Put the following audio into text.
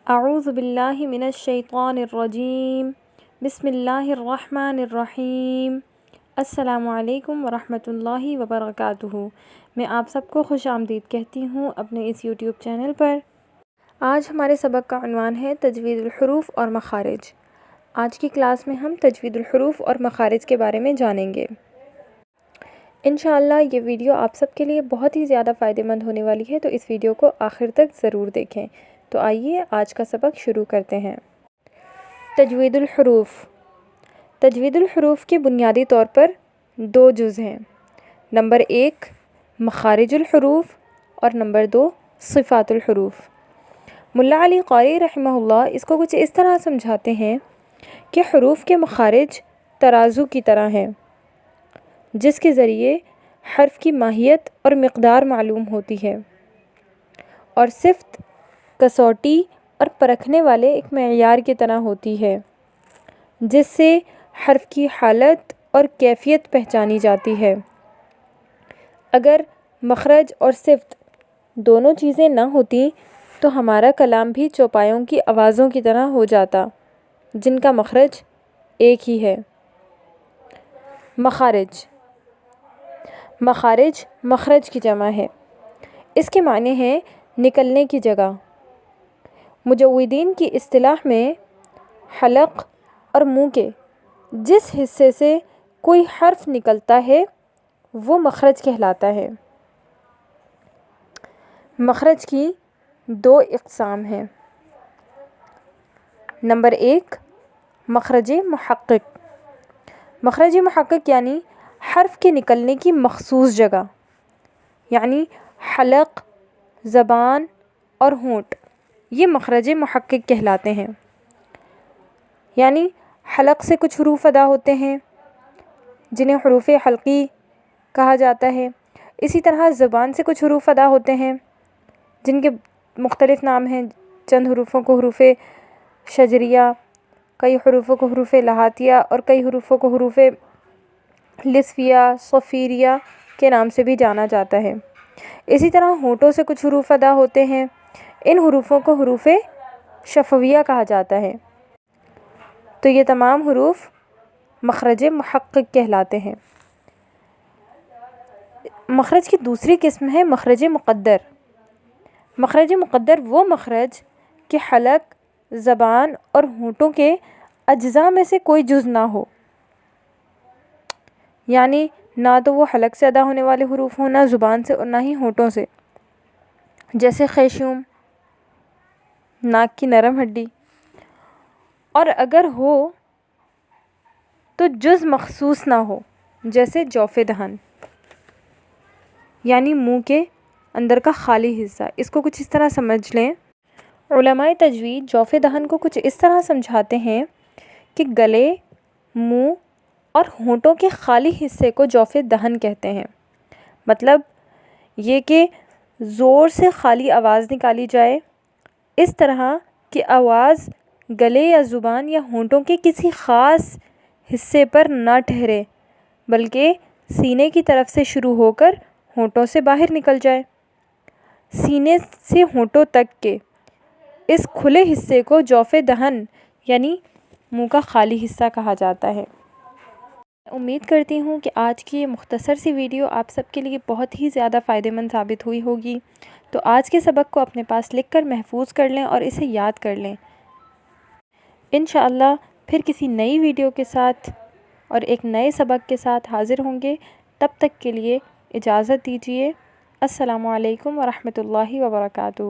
اعوذ باللہ من الشیطان الرجیم بسم اللہ الرحمن الرحیم السلام علیکم ورحمۃ اللہ وبرکاتہ۔ میں آپ سب کو خوش آمدید کہتی ہوں اپنے اس یوٹیوب چینل پر۔ آج ہمارے سبق کا عنوان ہے تجوید الحروف اور مخارج۔ آج کی کلاس میں ہم تجوید الحروف اور مخارج کے بارے میں جانیں گے۔ انشاءاللہ یہ ویڈیو آپ سب کے لیے بہت ہی زیادہ فائدہ مند ہونے والی ہے، تو اس ویڈیو کو آخر تک ضرور دیکھیں۔ تو آئیے آج کا سبق شروع کرتے ہیں۔ تجوید الحروف۔ تجوید الحروف کے بنیادی طور پر دو جز ہیں۔ نمبر 1 مخارج الحروف اور نمبر 2 صفات الحروف۔ ملا علی قاری رحمہ اللہ اس کو کچھ اس طرح سمجھاتے ہیں کہ حروف کے مخارج ترازو کی طرح ہیں، جس کے ذریعے حرف کی ماہیت اور مقدار معلوم ہوتی ہے، اور صفت کسوٹی اور پرکھنے والے ایک معیار کی طرح ہوتی ہے، جس سے حرف کی حالت اور کیفیت پہچانی جاتی ہے۔ اگر مخرج اور صفت دونوں چیزیں نہ ہوتی تو ہمارا کلام بھی چوپایوں کی آوازوں کی طرح ہو جاتا، جن کا مخرج ایک ہی ہے۔ مخارج۔ مخارج مخرج کی جمع ہے۔ اس کے معنی ہیں نکلنے کی جگہ۔ مجودین کی اصطلاح میں حلق اور منہ کے جس حصے سے کوئی حرف نکلتا ہے وہ مخرج کہلاتا ہے۔ مخرج کی دو اقسام ہیں۔ نمبر 1 مخرج محقق۔ مخرج محقق یعنی حرف کے نکلنے کی مخصوص جگہ، یعنی حلق، زبان اور ہونٹ، یہ مخرج محقق کہلاتے ہیں۔ یعنی حلق سے کچھ حروف ادا ہوتے ہیں جنہیں حروف حلقی کہا جاتا ہے۔ اسی طرح زبان سے کچھ حروف ادا ہوتے ہیں جن کے مختلف نام ہیں۔ چند حروفوں کو حروف شجریہ، کئی حروفوں کو حروف لہاتیہ اور کئی حروفوں کو حروف لسفیہ، صفیریہ کے نام سے بھی جانا جاتا ہے۔ اسی طرح ہونٹوں سے کچھ حروف ادا ہوتے ہیں، ان حروفوں کو حروف شفویہ کہا جاتا ہے۔ تو یہ تمام حروف مخرج محقق کہلاتے ہیں۔ مخرج کی دوسری قسم ہے مخرج مقدر۔ مخرج مقدر وہ مخرج کہ حلق، زبان اور ہونٹوں کے اجزاء میں سے کوئی جز نہ ہو، یعنی نہ تو وہ حلق سے ادا ہونے والے حروف ہوں، نہ زبان سے اور نہ ہی ہونٹوں سے، جیسے خیشوم، ناک کی نرم ہڈی، اور اگر ہو تو جز مخصوص نہ ہو، جیسے جوف دہن، یعنی منہ کے اندر کا خالی حصہ۔ اس کو کچھ اس طرح سمجھ لیں۔ علماء تجوید جوف دہن کو کچھ اس طرح سمجھاتے ہیں کہ گلے، منہ اور ہونٹوں کے خالی حصے کو جوف دہن کہتے ہیں۔ مطلب یہ کہ زور سے خالی آواز نکالی جائے، اس طرح کہ آواز گلے یا زبان یا ہونٹوں کے کسی خاص حصے پر نہ ٹھہرے، بلکہ سینے کی طرف سے شروع ہو کر ہونٹوں سے باہر نکل جائے۔ سینے سے ہونٹوں تک کے اس کھلے حصے کو جوف دہن یعنی منہ کا خالی حصہ کہا جاتا ہے۔ امید کرتی ہوں کہ آج کی یہ مختصر سی ویڈیو آپ سب کے لیے بہت ہی زیادہ فائدہ مند ثابت ہوئی ہوگی۔ تو آج کے سبق کو اپنے پاس لکھ کر محفوظ کر لیں اور اسے یاد کر لیں۔ انشاءاللہ پھر کسی نئی ویڈیو کے ساتھ اور ایک نئے سبق کے ساتھ حاضر ہوں گے۔ تب تک کے لیے اجازت دیجیے۔ السلام علیکم ورحمۃ اللہ وبرکاتہ۔